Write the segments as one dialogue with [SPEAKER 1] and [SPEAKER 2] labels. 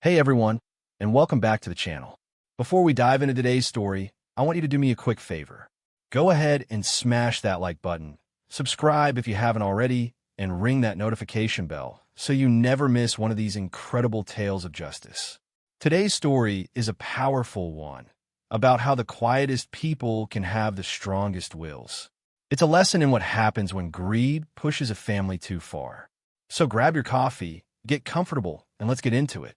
[SPEAKER 1] Hey everyone, and welcome back to the channel. Before we dive into today's story, I want you to do me a quick favor. Go ahead and smash that like button, subscribe if you haven't already, and ring that notification bell so you never miss one of these incredible tales of justice. Today's story is a powerful one about how the quietest people can have the strongest wills. It's a lesson in what happens when greed pushes a family too far. So grab your coffee, get comfortable, and let's get into it.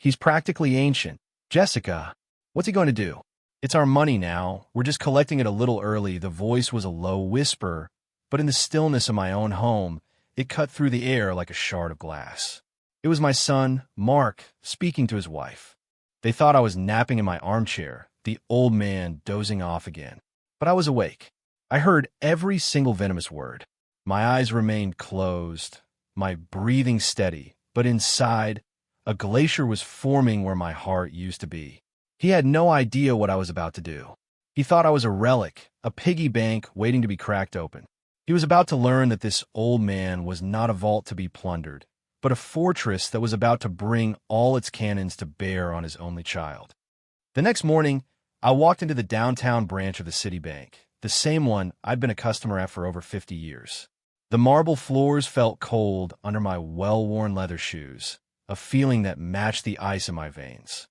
[SPEAKER 1] He's practically ancient. Jessica, what's he going to do? It's our money now. We're just collecting it a little early. The voice was a low whisper, but in the stillness of my own home, it cut through the air like a shard of glass. It was my son, Mark, speaking to his wife. They thought I was napping in my armchair, the old man dozing off again. But I was awake. I heard every single venomous word. My eyes remained closed, my breathing steady, but inside, a glacier was forming where my heart used to be. He had no idea what I was about to do. He thought I was a relic, a piggy bank waiting to be cracked open. He was about to learn that this old man was not a vault to be plundered, but a fortress that was about to bring all its cannons to bear on his only child. The next morning, I walked into the downtown branch of the Citibank, the same one I'd been a customer at for over 50 years. The marble floors felt cold under my well-worn leather shoes, a feeling that matched the ice in my veins.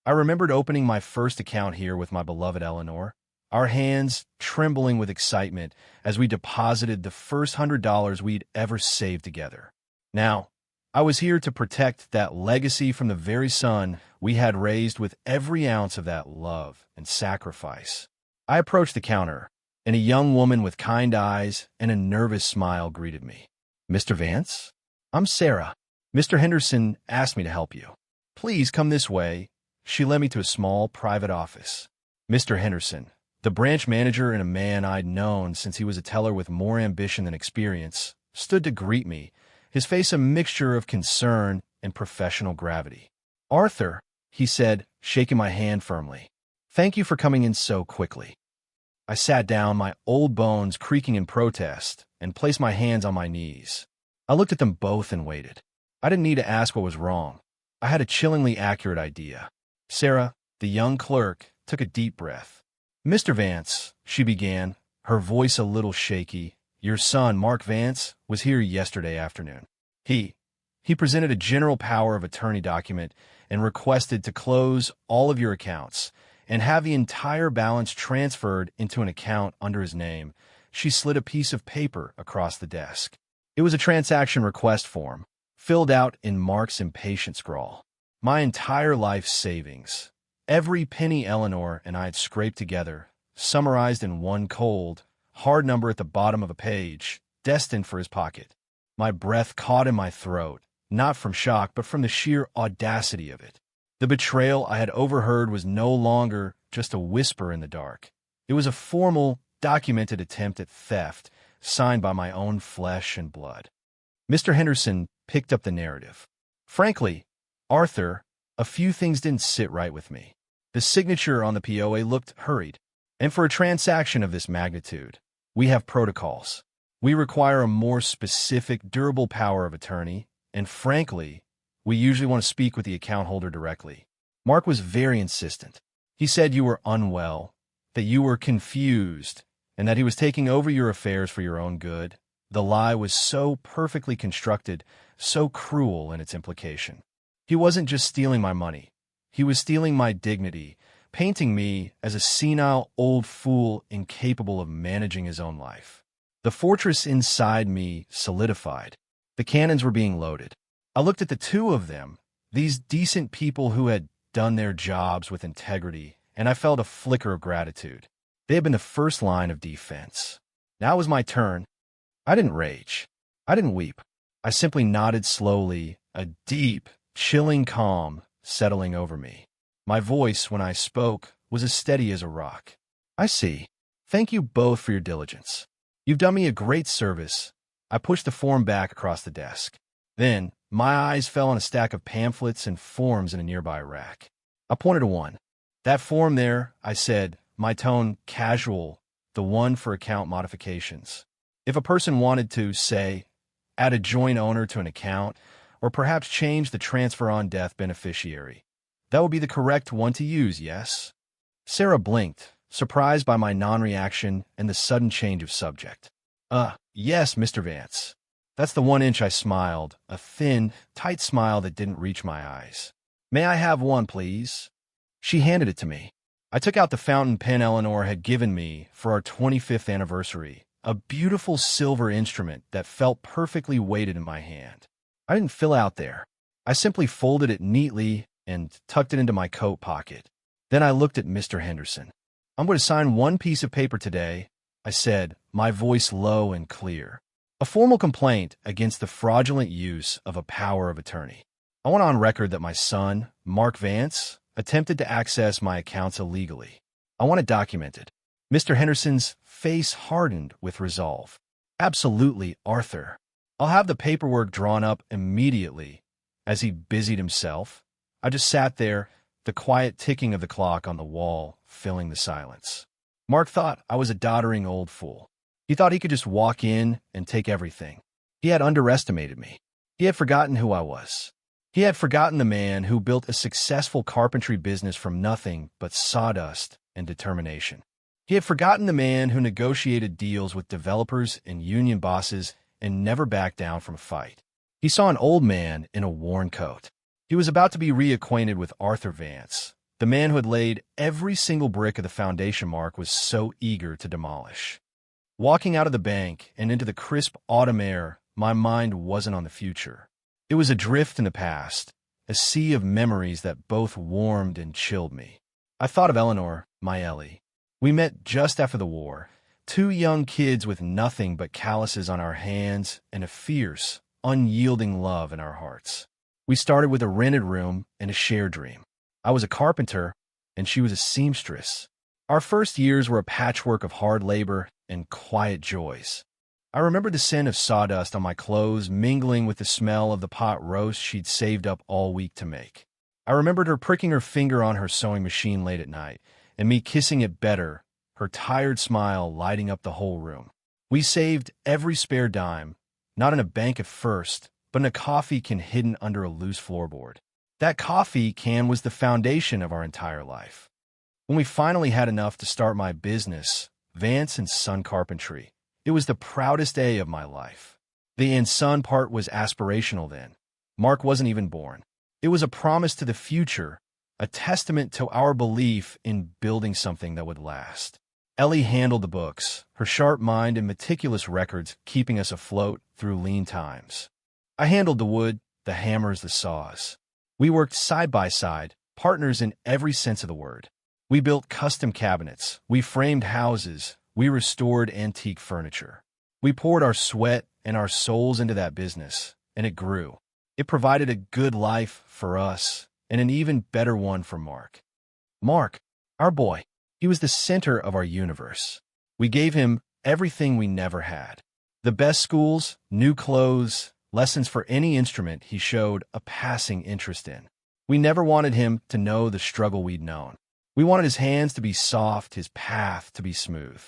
[SPEAKER 1] I remembered opening my first account here with my beloved Eleanor, our hands trembling with excitement as we deposited the first $100 we'd ever saved together. Now, I was here to protect that legacy from the very son we had raised with every ounce of that love and sacrifice. I approached the counter, and a young woman with kind eyes and a nervous smile greeted me. "Mr. Vance? I'm Sarah. Mr. Henderson asked me to help you. Please come this way." She led me to a small, private office. Mr. Henderson, the branch manager and a man I'd known since he was a teller with more ambition than experience, stood to greet me, his face a mixture of concern and professional gravity. "Arthur," he said, shaking my hand firmly. "Thank you for coming in so quickly." I sat down, my old bones creaking in protest, and placed my hands on my knees. I looked at them both and waited. I didn't need to ask what was wrong. I had a chillingly accurate idea. Sarah, the young clerk, took a deep breath. "Mr. Vance," she began, her voice a little shaky, "your son, Mark Vance, was here yesterday afternoon. He presented a general power of attorney document and requested to close all of your accounts and have the entire balance transferred into an account under his name." She slid a piece of paper across the desk. It was a transaction request form, filled out in Mark's impatient scrawl. My entire life's savings, every penny Eleanor and I had scraped together, summarized in one cold, hard number at the bottom of a page, destined for his pocket. My breath caught in my throat, not from shock, but from the sheer audacity of it. The betrayal I had overheard was no longer just a whisper in the dark. It was a formal, documented attempt at theft, signed by my own flesh and blood. Mr. Henderson picked up the narrative. "Frankly, Arthur, a few things didn't sit right with me. The signature on the POA looked hurried. And for a transaction of this magnitude, we have protocols. We require a more specific, durable power of attorney, and frankly, we usually want to speak with the account holder directly." Mark was very insistent. He said you were unwell, that you were confused, and that he was taking over your affairs for your own good. The lie was so perfectly constructed, so cruel in its implication. He wasn't just stealing my money. He was stealing my dignity, painting me as a senile old fool incapable of managing his own life. The fortress inside me solidified. The cannons were being loaded. I looked at the two of them, these decent people who had done their jobs with integrity, and I felt a flicker of gratitude. They had been the first line of defense. Now it was my turn. I didn't rage. I didn't weep. I simply nodded slowly, a deep, chilling calm settling over me. My voice, when I spoke, was as steady as a rock. "I see. Thank you both for your diligence. You've done me a great service." I pushed the form back across the desk. Then, my eyes fell on a stack of pamphlets and forms in a nearby rack. I pointed to one. "That form there," I said, my tone casual, "the one for account modifications. If a person wanted to, say, add a joint owner to an account, or perhaps change the transfer on death beneficiary. That would be the correct one to use, yes? Sarah blinked, surprised by my non-reaction and the sudden change of subject. Yes, Mr. Vance. That's the 1 inch, I smiled, a thin, tight smile that didn't reach my eyes. May I have one, please? She handed it to me. I took out the fountain pen Eleanor had given me for our 25th anniversary, a beautiful silver instrument that felt perfectly weighted in my hand. I didn't fill out there. I simply folded it neatly and tucked it into my coat pocket. Then I looked at Mr. Henderson. I'm going to sign one piece of paper today, I said, my voice low and clear. A formal complaint against the fraudulent use of a power of attorney. I want on record that my son, Mark Vance, attempted to access my accounts illegally. I want it documented. Mr. Henderson's face hardened with resolve. Absolutely, Arthur. I'll have the paperwork drawn up immediately. As he busied himself, I just sat there, the quiet ticking of the clock on the wall filling the silence. Mark thought I was a doddering old fool. He thought he could just walk in and take everything. He had underestimated me. He had forgotten who I was. He had forgotten the man who built a successful carpentry business from nothing but sawdust and determination. He had forgotten the man who negotiated deals with developers and union bosses and never backed down from a fight. He saw an old man in a worn coat. He was about to be reacquainted with Arthur Vance, the man who had laid every single brick of the foundation Mark was so eager to demolish. Walking out of the bank and into the crisp autumn air, my mind wasn't on the future. It was adrift in the past, a sea of memories that both warmed and chilled me. I thought of Eleanor, my Ellie. We met just after the war, two young kids with nothing but calluses on our hands and a fierce, unyielding love in our hearts. We started with a rented room and a shared dream. I was a carpenter, and she was a seamstress. Our first years were a patchwork of hard labor and quiet joys. I remember the scent of sawdust on my clothes mingling with the smell of the pot roast she'd saved up all week to make. I remembered her pricking her finger on her sewing machine late at night, and me kissing it better, her tired smile lighting up the whole room. We saved every spare dime, not in a bank at first, but in a coffee can hidden under a loose floorboard. That coffee can was the foundation of our entire life. When we finally had enough to start my business, Vance and Son Carpentry, it was the proudest day of my life. The and son part was aspirational then. Mark wasn't even born. It was a promise to the future, a testament to our belief in building something that would last. Ellie handled the books, her sharp mind and meticulous records keeping us afloat through lean times. I handled the wood, the hammers, the saws. We worked side by side, partners in every sense of the word. We built custom cabinets, we framed houses, we restored antique furniture. We poured our sweat and our souls into that business, and it grew. It provided a good life for us, and an even better one for Mark. Mark, our boy, he was the center of our universe. We gave him everything we never had. The best schools, new clothes, lessons for any instrument he showed a passing interest in. We never wanted him to know the struggle we'd known. We wanted his hands to be soft, his path to be smooth.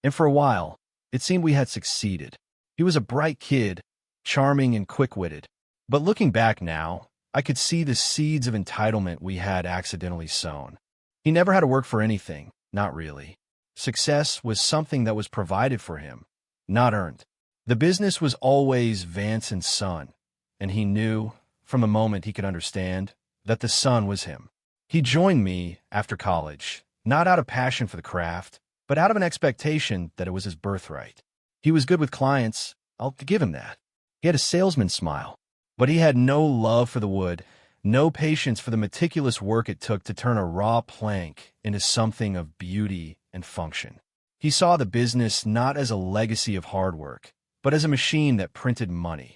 [SPEAKER 1] And for a while, it seemed we had succeeded. He was a bright kid, charming and quick-witted. But looking back now, I could see the seeds of entitlement we had accidentally sown. He never had to work for anything, not really. Success was something that was provided for him, not earned. The business was always Vance and Son, and he knew, from the moment he could understand, that the son was him. He joined me after college, not out of passion for the craft, but out of an expectation that it was his birthright. He was good with clients, I'll give him that. He had a salesman's smile, but he had no love for the wood, no patience for the meticulous work it took to turn a raw plank into something of beauty and function. He saw the business not as a legacy of hard work, but as a machine that printed money.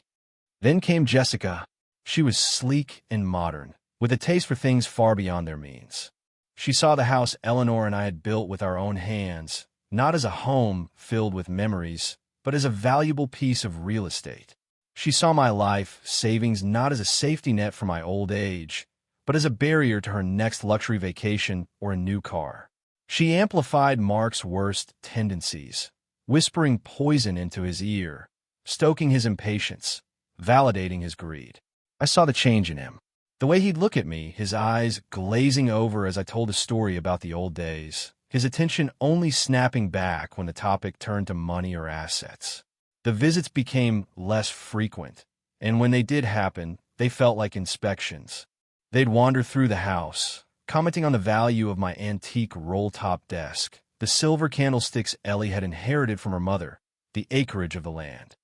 [SPEAKER 1] Then came Jessica. She was sleek and modern, with a taste for things far beyond their means. She saw the house Eleanor and I had built with our own hands, not as a home filled with memories, but as a valuable piece of real estate. She saw my life savings not as a safety net for my old age, but as a barrier to her next luxury vacation or a new car. She amplified Mark's worst tendencies, whispering poison into his ear, stoking his impatience, validating his greed. I saw the change in him. The way he'd look at me, his eyes glazing over as I told a story about the old days, his attention only snapping back when the topic turned to money or assets. The visits became less frequent, and when they did happen, they felt like inspections. They'd wander through the house, commenting on the value of my antique roll-top desk, the silver candlesticks Ellie had inherited from her mother, the acreage of the land.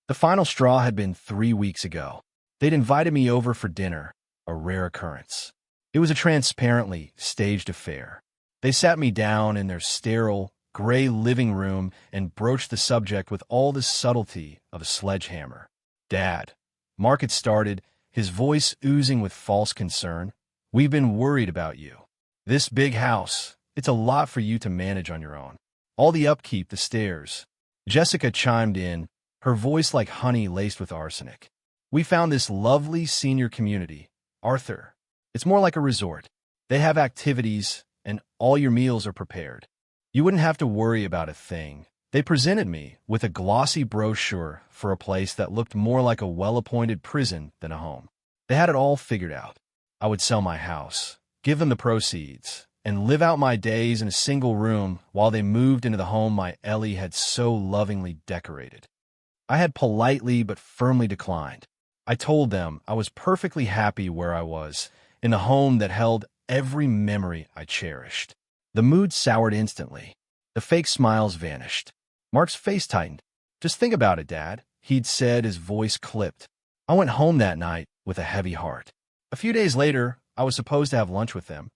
[SPEAKER 1] The final straw had been 3 weeks ago. They'd invited me over for dinner, a rare occurrence. It was a transparently staged affair. They sat me down in their sterile, gray living room and broached the subject with all the subtlety of a sledgehammer. "Dad," Mark had started, his voice oozing with false concern, "we've been worried about you. This big house, it's a lot for you to manage on your own. All the upkeep, the stairs." Jessica chimed in, her voice like honey laced with arsenic. "We found this lovely senior community, Arthur. It's more like a resort. They have activities, and all your meals are prepared. You wouldn't have to worry about a thing." They presented me with a glossy brochure for a place that looked more like a well-appointed prison than a home. They had it all figured out. I would sell my house, give them the proceeds, and live out my days in a single room while they moved into the home my Ellie had so lovingly decorated. I had politely but firmly declined. I told them I was perfectly happy where I was, in the home that held every memory I cherished. The mood soured instantly. The fake smiles vanished. Mark's face tightened. "Just think about it, Dad," he'd said, his voice clipped. I went home that night with a heavy heart. A few days later, I was supposed to have lunch with them,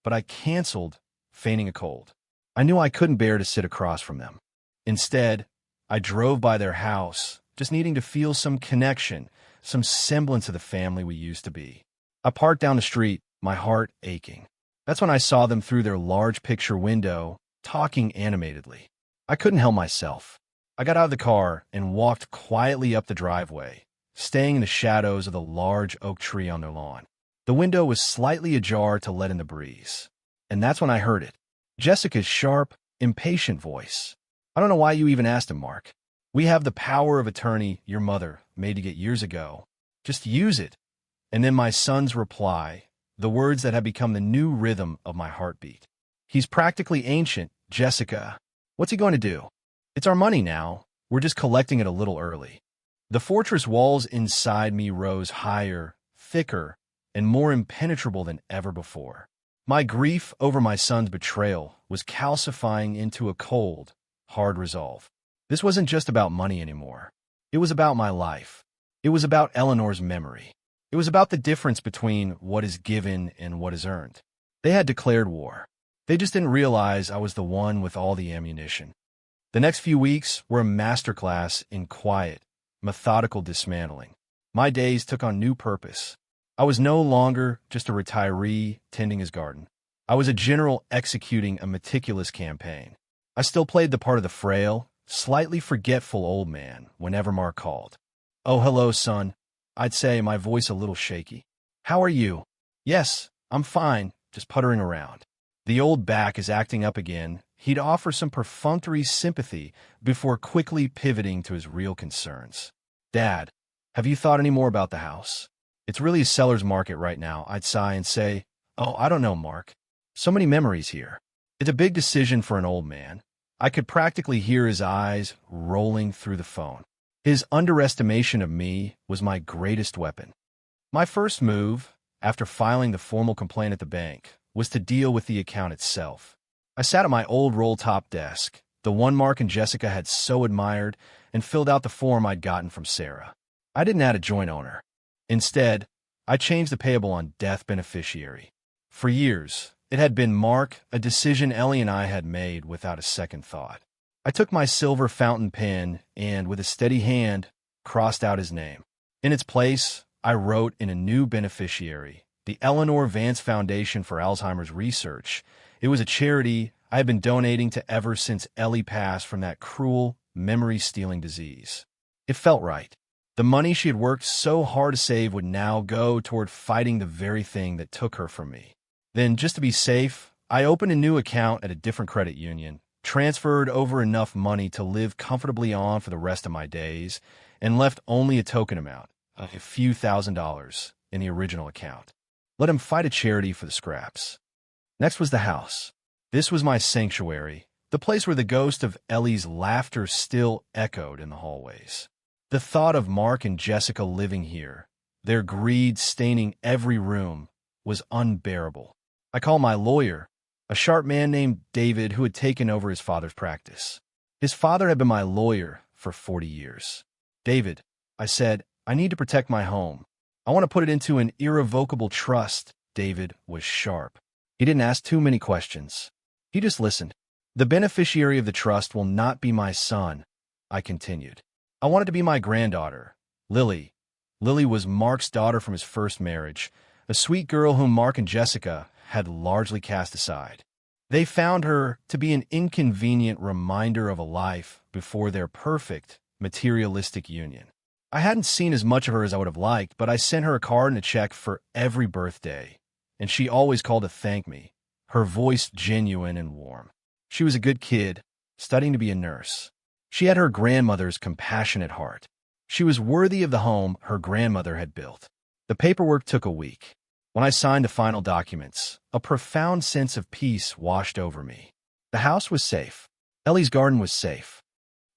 [SPEAKER 1] but I canceled, feigning a cold. I knew I couldn't bear to sit across from them. Instead, I drove by their house, just needing to feel some connection, some semblance of the family we used to be. I parked down the street, my heart aching. That's when I saw them through their large picture window, talking animatedly. I couldn't help myself. I got out of the car and walked quietly up the driveway, staying in the shadows of the large oak tree on their lawn. The window was slightly ajar to let in the breeze. And that's when I heard it. Jessica's sharp, impatient voice. "I don't know why you even asked him, Mark. We have the power of attorney your mother made to get years ago. Just use it." And then my son's reply, the words that had become the new rhythm of my heartbeat. "He's practically ancient, Jessica. What's he going to do? It's our money now. We're just collecting it a little early." The fortress walls inside me rose higher, thicker, and more impenetrable than ever before. My grief over my son's betrayal was calcifying into a cold, hard resolve. This wasn't just about money anymore. It was about my life. It was about Eleanor's memory. It was about the difference between what is given and what is earned. They had declared war. They just didn't realize I was the one with all the ammunition. The next few weeks were a masterclass in quiet, methodical dismantling. My days took on new purpose. I was no longer just a retiree tending his garden. I was a general executing a meticulous campaign. I still played the part of the frail, slightly forgetful old man whenever Mark called. "Oh, hello, son," I'd say, my voice a little shaky. "How are you?" "Yes, I'm fine, just puttering around." The old back is acting up again. He'd offer some perfunctory sympathy before quickly pivoting to his real concerns. "Dad, have you thought any more about the house? It's really a seller's market right now." I'd sigh and say, "Oh, I don't know, Mark. So many memories here." It's a big decision for an old man. I could practically hear his eyes rolling through the phone. His underestimation of me was my greatest weapon. My first move, after filing the formal complaint at the bank, was to deal with the account itself. I sat at my old roll-top desk, the one Mark and Jessica had so admired, and filled out the form I'd gotten from Sarah. I didn't add a joint owner. Instead, I changed the payable on death beneficiary. For years, it had been Mark, a decision Ellie and I had made without a second thought. I took my silver fountain pen and, with a steady hand, crossed out his name. In its place, I wrote in a new beneficiary, the Eleanor Vance Foundation for Alzheimer's Research. It was a charity I had been donating to ever since Ellie passed from that cruel, memory-stealing disease. It felt right. The money she had worked so hard to save would now go toward fighting the very thing that took her from me. Then, just to be safe, I opened a new account at a different credit union, transferred over enough money to live comfortably on for the rest of my days, and left only a token amount, a few $1,000s in the original account. Let him fight a charity for the scraps. Next was the house. This was my sanctuary, the place where the ghost of Ellie's laughter still echoed in the hallways. The thought of Mark and Jessica living here, their greed staining every room, was unbearable. I called my lawyer, a sharp man named David who had taken over his father's practice. His father had been my lawyer for 40 years. "David," I said, "I need to protect my home. I want to put it into an irrevocable trust." David was sharp. He didn't ask too many questions. He just listened. "The beneficiary of the trust will not be my son," I continued. "I want it to be my granddaughter, Lily." Lily was Mark's daughter from his first marriage, a sweet girl whom Mark and Jessica had largely cast aside. They found her to be an inconvenient reminder of a life before their perfect, materialistic union. I hadn't seen as much of her as I would have liked, but I sent her a card and a check for every birthday, and she always called to thank me, her voice genuine and warm. She was a good kid, studying to be a nurse. She had her grandmother's compassionate heart. She was worthy of the home her grandmother had built. The paperwork took a week. When I signed the final documents, a profound sense of peace washed over me. The house was safe. Ellie's garden was safe.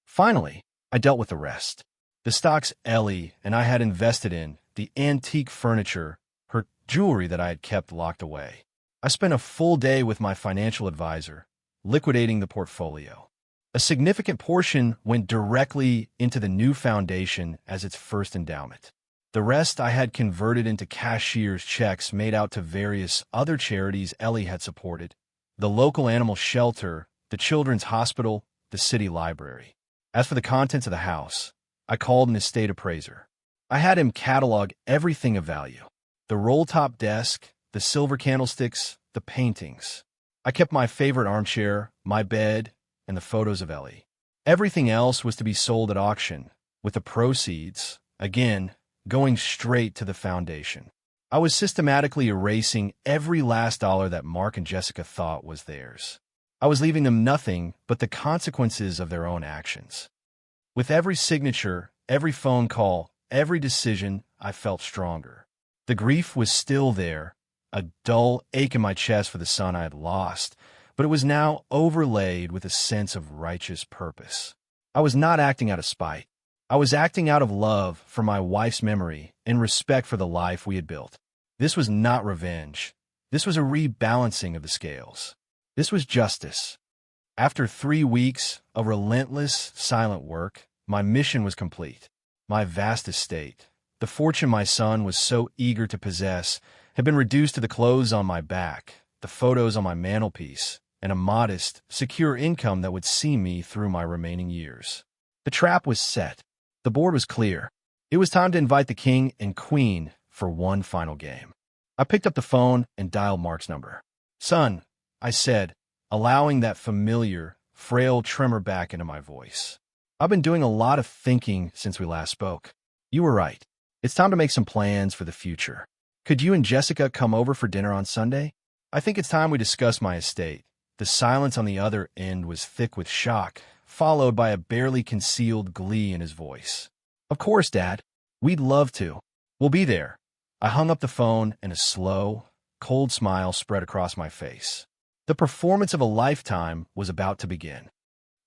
[SPEAKER 1] Finally, I dealt with the rest. The stocks Ellie and I had invested in, the antique furniture, her jewelry that I had kept locked away. I spent a full day with my financial advisor, liquidating the portfolio. A significant portion went directly into the new foundation as its first endowment. The rest I had converted into cashier's checks made out to various other charities Ellie had supported, the local animal shelter, the children's hospital, the city library. As for the contents of the house, I called an estate appraiser. I had him catalog everything of value. The roll-top desk, the silver candlesticks, the paintings. I kept my favorite armchair, my bed, and the photos of Ellie. Everything else was to be sold at auction, with the proceeds, again, going straight to the foundation. I was systematically erasing every last dollar that Mark and Jessica thought was theirs. I was leaving them nothing but the consequences of their own actions. With every signature, every phone call, every decision, I felt stronger. The grief was still there, a dull ache in my chest for the son I had lost, but it was now overlaid with a sense of righteous purpose. I was not acting out of spite. I was acting out of love for my wife's memory and respect for the life we had built. This was not revenge. This was a rebalancing of the scales. This was justice. After 3 weeks of relentless, silent work, my mission was complete. My vast estate, the fortune my son was so eager to possess, had been reduced to the clothes on my back, the photos on my mantelpiece, and a modest, secure income that would see me through my remaining years. The trap was set. The board was clear. It was time to invite the king and queen for one final game. I picked up the phone and dialed Mark's number. "Son," I said, allowing that familiar, frail tremor back into my voice. "I've been doing a lot of thinking since we last spoke. You were right. It's time to make some plans for the future. Could you and Jessica come over for dinner on Sunday? I think it's time we discuss my estate." The silence on the other end was thick with shock, followed by a barely concealed glee in his voice. "Of course, Dad. We'd love to. We'll be there." I hung up the phone and a slow, cold smile spread across my face. The performance of a lifetime was about to begin.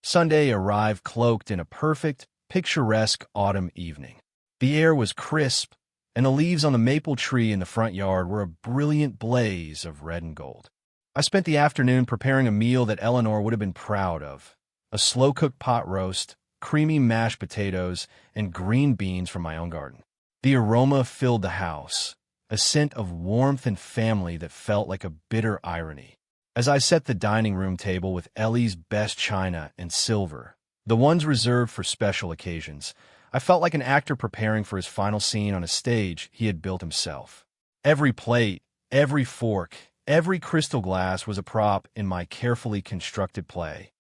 [SPEAKER 1] Sunday arrived cloaked in a perfect, picturesque autumn evening. The air was crisp, and the leaves on the maple tree in the front yard were a brilliant blaze of red and gold. I spent the afternoon preparing a meal that Eleanor would have been proud of. A slow-cooked pot roast, creamy mashed potatoes, and green beans from my own garden. The aroma filled the house, a scent of warmth and family that felt like a bitter irony. As I set the dining room table with Ellie's best china and silver, the ones reserved for special occasions, I felt like an actor preparing for his final scene on a stage he had built himself. Every plate, every fork, every crystal glass was a prop in my carefully constructed play.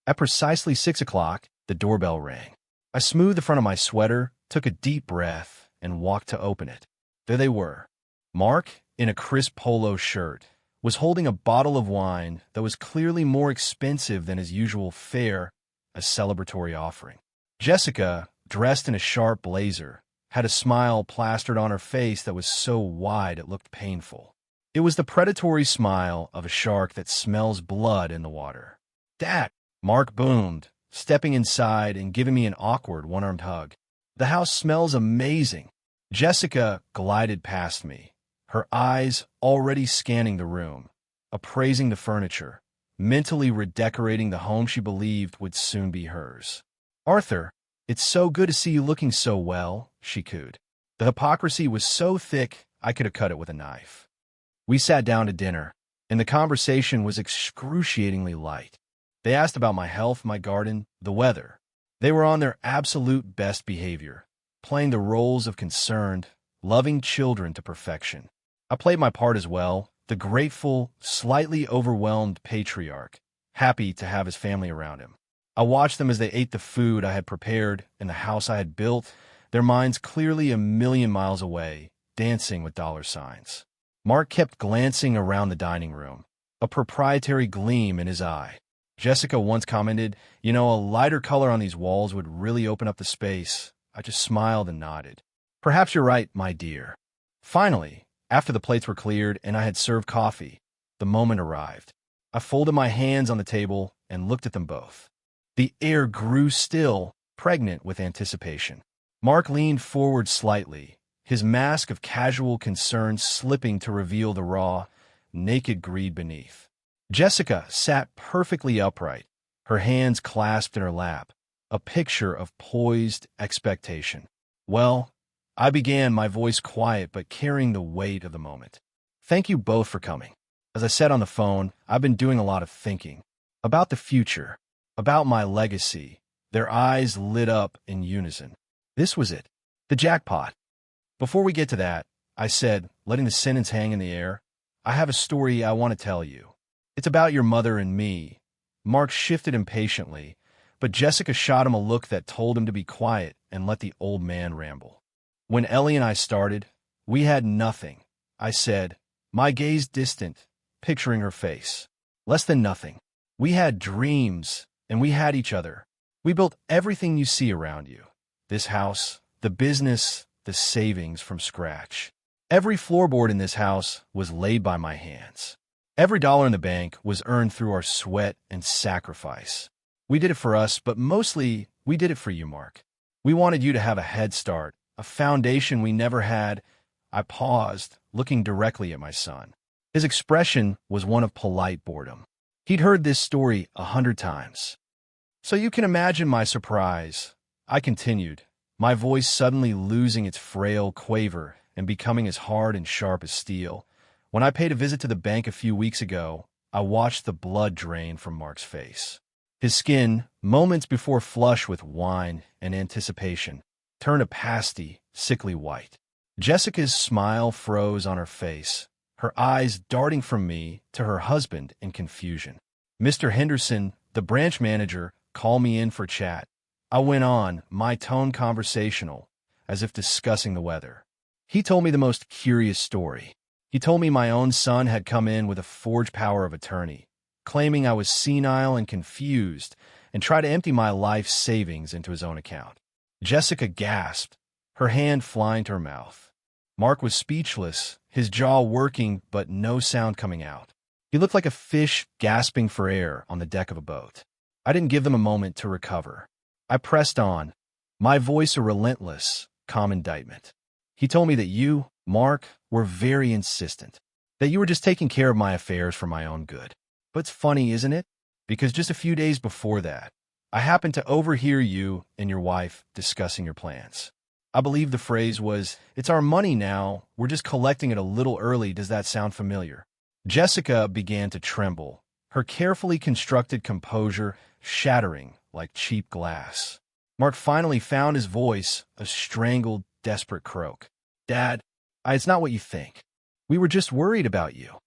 [SPEAKER 1] At precisely 6 o'clock, the doorbell rang. I smoothed the front of my sweater, took a deep breath, and walked to open it. There they were. Mark, in a crisp polo shirt, was holding a bottle of wine that was clearly more expensive than his usual fare, a celebratory offering. Jessica, dressed in a sharp blazer, had a smile plastered on her face that was so wide it looked painful. It was the predatory smile of a shark that smells blood in the water. "Dad!" Mark boomed, stepping inside and giving me an awkward one-armed hug. "The house smells amazing." Jessica glided past me, her eyes already scanning the room, appraising the furniture, mentally redecorating the home she believed would soon be hers. "Arthur, it's so good to see you looking so well," she cooed. The hypocrisy was so thick I could have cut it with a knife. We sat down to dinner, and the conversation was excruciatingly light. They asked about my health, my garden, the weather. They were on their absolute best behavior, playing the roles of concerned, loving children to perfection. I played my part as well, the grateful, slightly overwhelmed patriarch, happy to have his family around him. I watched them as they ate the food I had prepared in the house I had built, their minds clearly a million miles away, dancing with dollar signs. Mark kept glancing around the dining room, a proprietary gleam in his eye. Jessica once commented, "You know, a lighter color on these walls would really open up the space." I just smiled and nodded. "Perhaps you're right, my dear." Finally, after the plates were cleared and I had served coffee, the moment arrived. I folded my hands on the table and looked at them both. The air grew still, pregnant with anticipation. Mark leaned forward slightly, his mask of casual concern slipping to reveal the raw, naked greed beneath. Jessica sat perfectly upright, her hands clasped in her lap, a picture of poised expectation. "Well," I began, my voice quiet but carrying the weight of the moment. "Thank you both for coming. As I said on the phone, I've been doing a lot of thinking. About the future, about my legacy." Their eyes lit up in unison. This was it. The jackpot. "Before we get to that," I said, letting the sentence hang in the air, "I have a story I want to tell you. It's about your mother and me." Mark shifted impatiently, but Jessica shot him a look that told him to be quiet and let the old man ramble. "When Ellie and I started, we had nothing," I said, my gaze distant, picturing her face. "Less than nothing. We had dreams, and we had each other. We built everything you see around you. This house, the business, the savings from scratch. Every floorboard in this house was laid by my hands. Every dollar in the bank was earned through our sweat and sacrifice. We did it for us, but mostly we did it for you, Mark. We wanted you to have a head start, a foundation we never had." I paused, looking directly at my son. His expression was one of polite boredom. He'd heard this story 100 times. "So you can imagine my surprise," I continued, my voice suddenly losing its frail quaver and becoming as hard and sharp as steel. "When I paid a visit to the bank a few weeks ago, I watched the blood drain from Mark's face. His skin, moments before flush with wine and anticipation, turned a pasty, sickly white. Jessica's smile froze on her face, her eyes darting from me to her husband in confusion. "Mr. Henderson, the branch manager, called me in for chat." I went on, my tone conversational, as if discussing the weather. "He told me the most curious story. He told me my own son had come in with a forged power of attorney, claiming I was senile and confused, and tried to empty my life savings into his own account." Jessica gasped, her hand flying to her mouth. Mark was speechless, his jaw working but no sound coming out. He looked like a fish gasping for air on the deck of a boat. I didn't give them a moment to recover. I pressed on, my voice a relentless, calm indictment. "He told me that you, Mark, were very insistent, that you were just taking care of my affairs for my own good. But it's funny, isn't it? Because just a few days before that, I happened to overhear you and your wife discussing your plans. I believe the phrase was, 'It's our money now, we're just collecting it a little early.' Does that sound familiar?" Jessica began to tremble, her carefully constructed composure shattering like cheap glass. Mark finally found his voice, a strangled, desperate croak. "Dad, it's not what you think. We were just worried about you."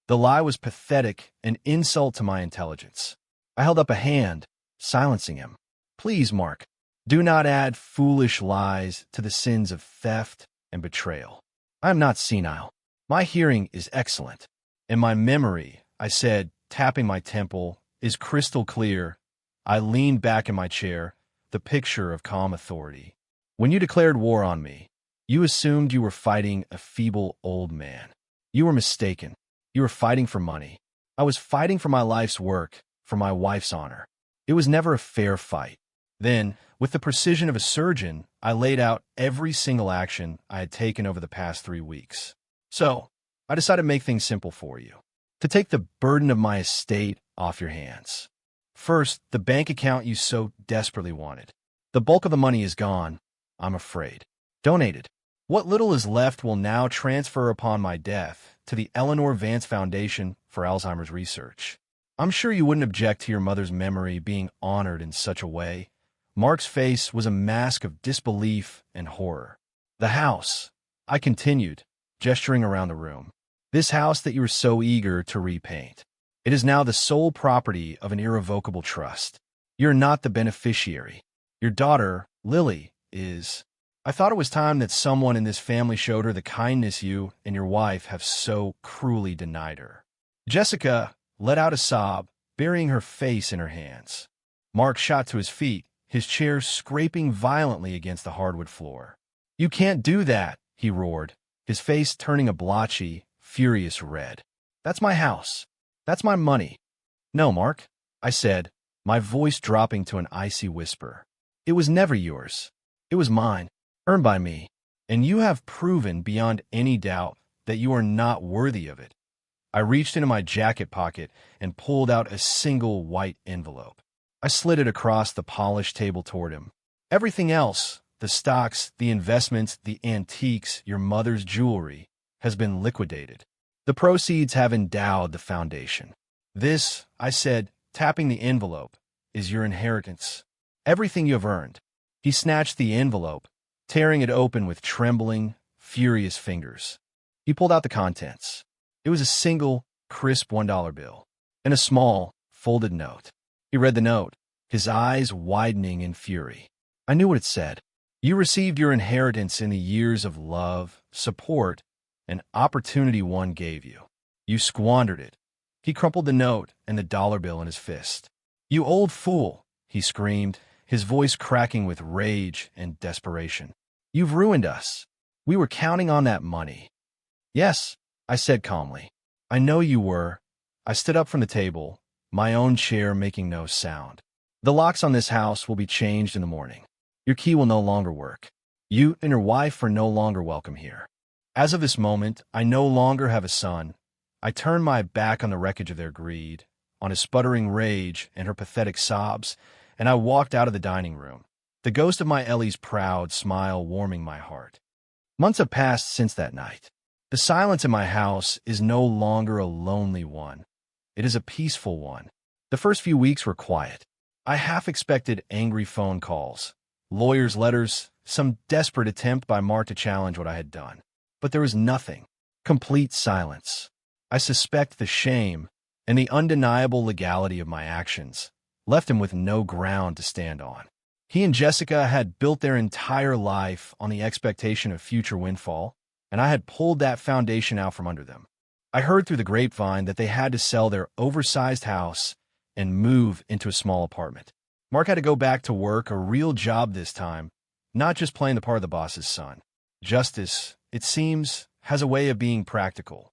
[SPEAKER 1] The lie was pathetic, an insult to my intelligence. I held up a hand, silencing him. "Please, Mark, do not add foolish lies to the sins of theft and betrayal. I am not senile. My hearing is excellent. And my memory," I said, tapping my temple, "is crystal clear." I leaned back in my chair, the picture of calm authority. When you declared war on me, you assumed you were fighting a feeble old man. You were mistaken. You were fighting for money. I was fighting for my life's work, for my wife's honor. It was never a fair fight. Then, with the precision of a surgeon, I laid out every single action I had taken over the past 3 weeks. So, I decided to make things simple for you, to take the burden of my estate off your hands. First, the bank account you so desperately wanted. The bulk of the money is gone, I'm afraid. Donated. What little is left will now transfer upon my death to the Eleanor Vance Foundation for Alzheimer's Research. I'm sure you wouldn't object to your mother's memory being honored in such a way. Mark's face was a mask of disbelief and horror. The house, I continued, gesturing around the room. This house that you were so eager to repaint. It is now the sole property of an irrevocable trust. You're not the beneficiary. Your daughter, Lily, is. I thought it was time that someone in this family showed her the kindness you and your wife have so cruelly denied her. Jessica let out a sob, burying her face in her hands. Mark shot to his feet, his chair scraping violently against the hardwood floor. You can't do that, he roared, his face turning a blotchy, furious red. That's my house. That's my money. No, Mark, I said, my voice dropping to an icy whisper. It was never yours. It was mine, earned by me, and you have proven beyond any doubt that you are not worthy of it. I reached into my jacket pocket and pulled out a single white envelope. I slid it across the polished table toward him. Everything else, the stocks, the investments, the antiques, your mother's jewelry, has been liquidated. The proceeds have endowed the foundation. This, I said, tapping the envelope, is your inheritance. Everything you have earned. He snatched the envelope, tearing it open with trembling, furious fingers. He pulled out the contents. It was a single, crisp $1 bill and a small, folded note. He read the note, his eyes widening in fury. I knew what it said. You received your inheritance in the years of love, support, and opportunity one gave you. You squandered it. He crumpled the note and the dollar bill in his fist. You old fool, he screamed, his voice cracking with rage and desperation. You've ruined us. We were counting on that money. Yes, I said calmly. I know you were. I stood up from the table, my own chair making no sound. The locks on this house will be changed in the morning. Your key will no longer work. You and your wife are no longer welcome here. As of this moment, I no longer have a son. I turned my back on the wreckage of their greed, on his sputtering rage and her pathetic sobs, and I walked out of the dining room, the ghost of my Ellie's proud smile warming my heart. Months have passed since that night. The silence in my house is no longer a lonely one. It is a peaceful one. The first few weeks were quiet. I half expected angry phone calls, lawyers' letters, some desperate attempt by Mark to challenge what I had done. But there was nothing. Complete silence. I suspect the shame and the undeniable legality of my actions left him with no ground to stand on. He and Jessica had built their entire life on the expectation of future windfall, and I had pulled that foundation out from under them. I heard through the grapevine that they had to sell their oversized house and move into a small apartment. Mark had to go back to work, a real job this time, not just playing the part of the boss's son. Justice, it seems, has a way of being practical.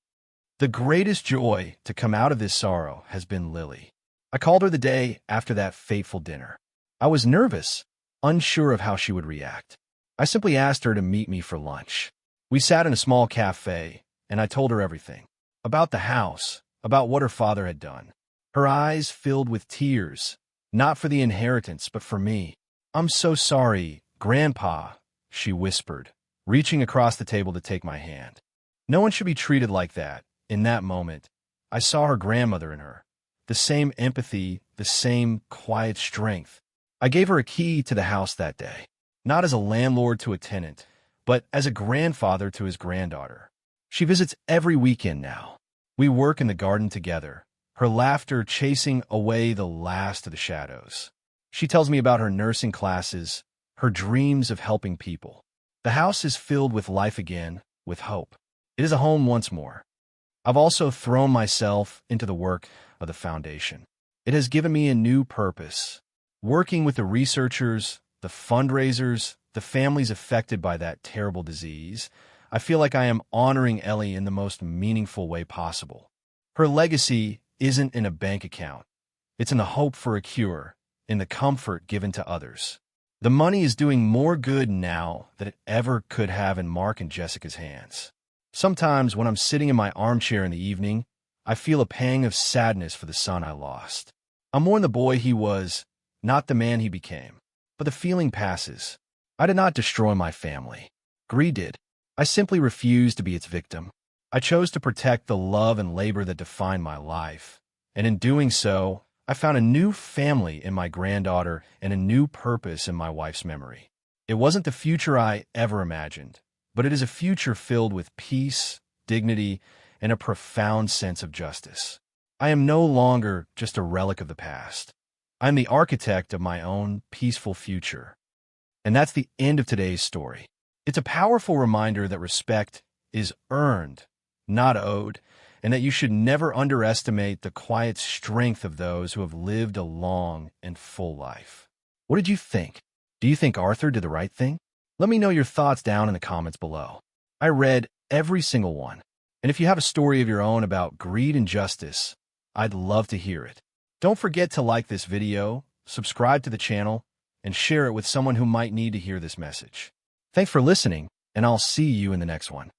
[SPEAKER 1] The greatest joy to come out of this sorrow has been Lily. I called her the day after that fateful dinner. I was nervous, unsure of how she would react. I simply asked her to meet me for lunch. We sat in a small cafe, and I told her everything. About the house, about what her father had done. Her eyes filled with tears, not for the inheritance, but for me. I'm so sorry, Grandpa, she whispered, reaching across the table to take my hand. No one should be treated like that. In that moment, I saw her grandmother in her. The same empathy, the same quiet strength. I gave her a key to the house that day, not as a landlord to a tenant, but as a grandfather to his granddaughter. She visits every weekend now. We work in the garden together, her laughter chasing away the last of the shadows. She tells me about her nursing classes, her dreams of helping people. The house is filled with life again, with hope. It is a home once more. I've also thrown myself into the work of the foundation. It has given me a new purpose. Working with the researchers, the fundraisers, the families affected by that terrible disease, I feel like I am honoring Ellie in the most meaningful way possible. Her legacy isn't in a bank account. It's in the hope for a cure, in the comfort given to others. The money is doing more good now than it ever could have in Mark and Jessica's hands. Sometimes when I'm sitting in my armchair in the evening, I feel a pang of sadness for the son I lost. I mourn the boy he was, not the man he became. But the feeling passes. I did not destroy my family. Greed did. I simply refused to be its victim. I chose to protect the love and labor that defined my life. And in doing so, I found a new family in my granddaughter and a new purpose in my wife's memory. It wasn't the future I ever imagined, but it is a future filled with peace, dignity, and a profound sense of justice. I am no longer just a relic of the past. I am the architect of my own peaceful future. And that's the end of today's story. It's a powerful reminder that respect is earned, not owed, and that you should never underestimate the quiet strength of those who have lived a long and full life. What did you think? Do you think Arthur did the right thing? Let me know your thoughts down in the comments below. I read every single one. And if you have a story of your own about greed and justice, I'd love to hear it. Don't forget to like this video, subscribe to the channel, and share it with someone who might need to hear this message. Thanks for listening, and I'll see you in the next one.